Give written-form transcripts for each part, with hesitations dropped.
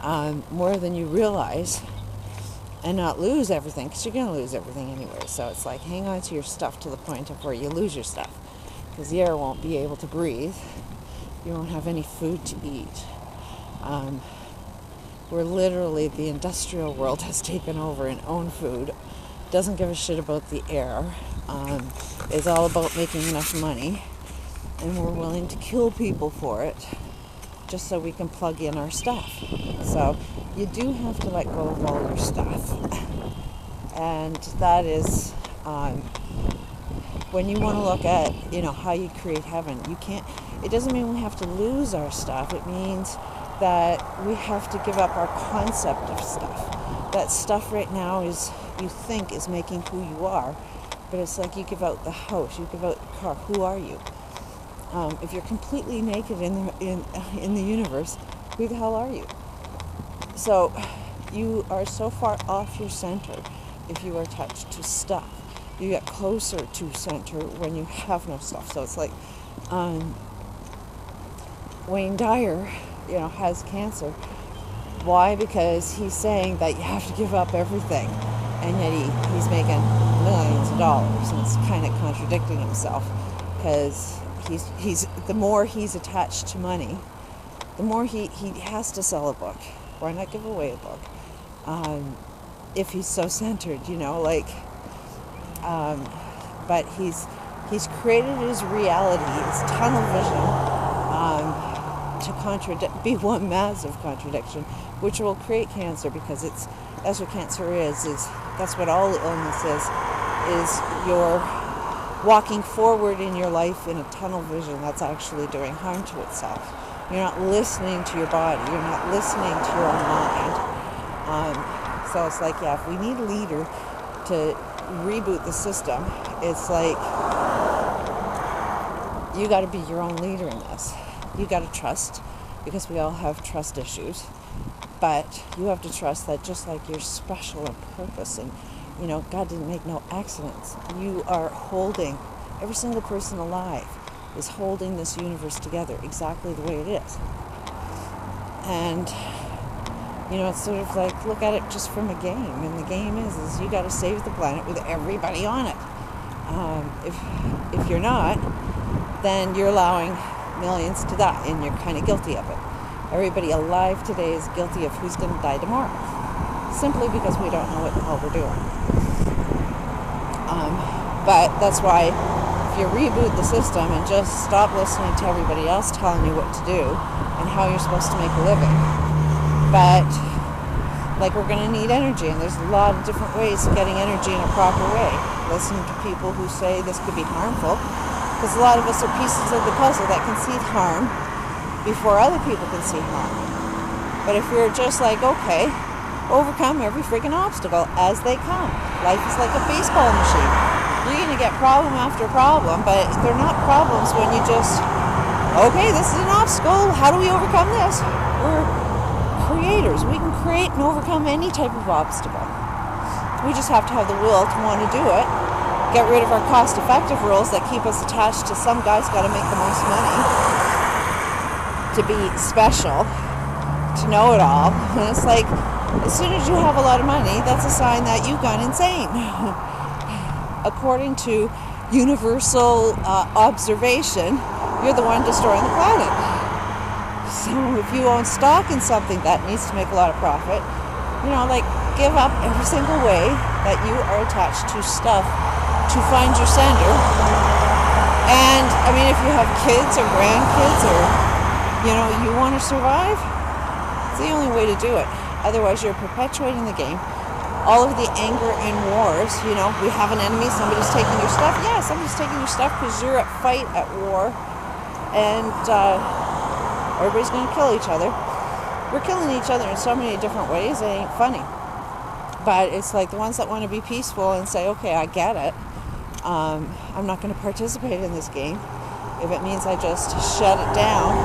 more than you realize, and not lose everything, because you're going to lose everything anyway. So it's like, hang on to your stuff to the point of where you lose your stuff, because the air won't be able to breathe. You won't have any food to eat. We're literally, the industrial world has taken over and owned food, doesn't give a shit about the air, is all about making enough money, and we're willing to kill people for it just so we can plug in our stuff. So you do have to let go of all your stuff. And that is, when you want to look at, how you create heaven, you can't, it doesn't mean we have to lose our stuff. It means that we have to give up our concept of stuff. That stuff right now is, you think, is making who you are, but it's like you give out the house, you give out the car. Who are you? If you're completely naked in the universe, who the hell are you? So you are so far off your center if you are attached to stuff. You get closer to center when you have no stuff. So it's like Wayne Dyer, has cancer. Why? Because he's saying that you have to give up everything, and yet he's making millions of dollars, and it's kind of contradicting himself, because he's the more he's attached to money, the more he has to sell a book. Why not give away a book? If he's so centered, but he's created his reality, his tunnel vision, to be one massive contradiction, which will create cancer, because that's what cancer is that's what all illness is you're walking forward in your life in a tunnel vision that's actually doing harm to itself. You're not listening to your body, you're not listening to your own mind. So it's like, if we need a leader to reboot the system, it's like, you got to be your own leader in this. You got to trust, because we all have trust issues, but you have to trust that just like you're special in purpose, and God didn't make no accidents. You are holding, every single person alive is holding this universe together exactly the way it is. And it's sort of like, look at it just from a game, and the game is you got to save the planet with everybody on it. If you're not, then you're allowing millions to die, and you're kind of guilty of it. Everybody alive today is guilty of who's going to die tomorrow, simply because we don't know what the hell we're doing. But that's why, if you reboot the system and just stop listening to everybody else telling you what to do and how you're supposed to make a living, but we're going to need energy, and there's a lot of different ways of getting energy in a proper way. Listen to people who say this could be harmful, because a lot of us are pieces of the puzzle that can see harm before other people can see harm. But if we're just like, okay, overcome every freaking obstacle as they come. Life is like a baseball machine. You're going to get problem after problem, but they're not problems when you just, okay, this is an obstacle. How do we overcome this? We're creators. We can create and overcome any type of obstacle. We just have to have the will to want to do it. Get rid of our cost-effective rules that keep us attached to some guy's got to make the most money, to be special, to know it all. And it's like, as soon as you have a lot of money, that's a sign that you've gone insane. According to universal observation, you're the one destroying the planet. So if you own stock in something that needs to make a lot of profit, give up every single way that you are attached to stuff to find your center. And if you have kids or grandkids, or you want to survive, it's the only way to do it. Otherwise, you're perpetuating the game. All of the anger and wars, we have an enemy, somebody's taking your stuff. Yeah, somebody's taking your stuff because you're at fight, at war, and everybody's going to kill each other. We're killing each other in so many different ways, it ain't funny. But it's like the ones that want to be peaceful and say, okay, I get it. I'm not going to participate in this game. If it means I just shut it down,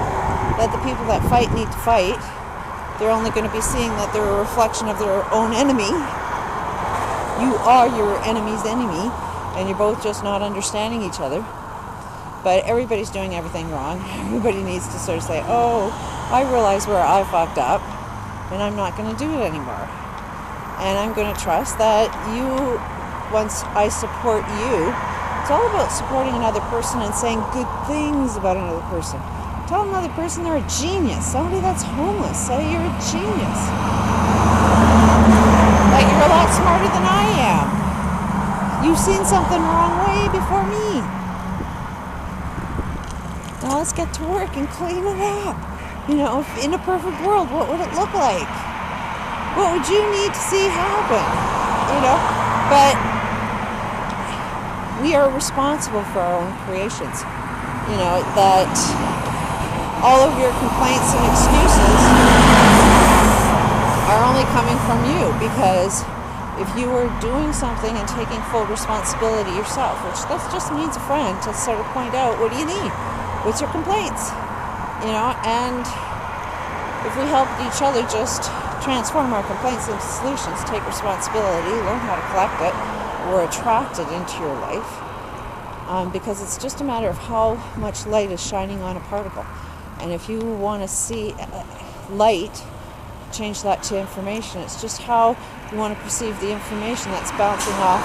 let the people that fight need to fight. They're only going to be seeing that they're a reflection of their own enemy. You are your enemy's enemy, and you're both just not understanding each other. But everybody's doing everything wrong. Everybody needs to sort of say, oh, I realize where I fucked up, and I'm not going to do it anymore. And I'm going to trust that you, once I support you, it's all about supporting another person and saying good things about another person. Tell another person they're a genius. Somebody that's homeless, say you're a genius. Like, you're a lot smarter than I am. You've seen something wrong way before me. Now let's get to work and clean it up. You know, in a perfect world, what would it look like? What would you need to see happen? You know, but we are responsible for our own creations. You know, that all of your complaints and excuses are only coming from you, because if you were doing something and taking full responsibility yourself, which that just needs a friend to sort of point out, what do you need? What's your complaints? You know, and if we help each other just transform our complaints into solutions, take responsibility, learn how to collect it, we're attracted into your life, because it's just a matter of how much light is shining on a particle. And if you want to see light, change that to information. It's just how you want to perceive the information that's bouncing off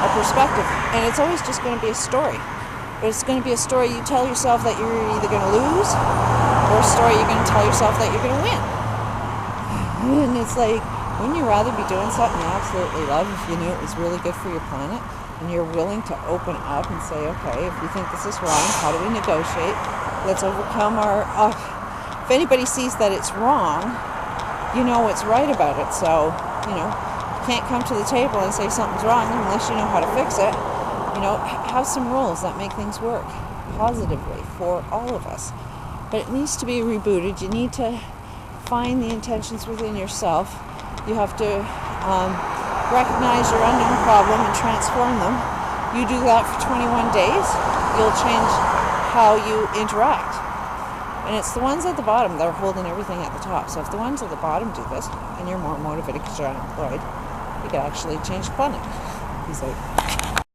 a perspective. And it's always just going to be a story. But it's going to be a story you tell yourself that you're either going to lose, or a story you're going to tell yourself that you're going to win. And it's like, wouldn't you rather be doing something you absolutely love if you knew it was really good for your planet, and you're willing to open up and say, okay, if you think this is wrong, how do we negotiate? Let's overcome our... if anybody sees that it's wrong, you know what's right about it. So, you know, you can't come to the table and say something's wrong unless you know how to fix it. You know, have some rules that make things work positively for all of us. But it needs to be rebooted. You need to find the intentions within yourself. You have to recognize your unknown problem and transform them. You do that for 21 days, you'll change how you interact. And it's the ones at the bottom that are holding everything at the top. So if the ones at the bottom do this, and you're more motivated because you're unemployed, you can actually change the planet. Peace out.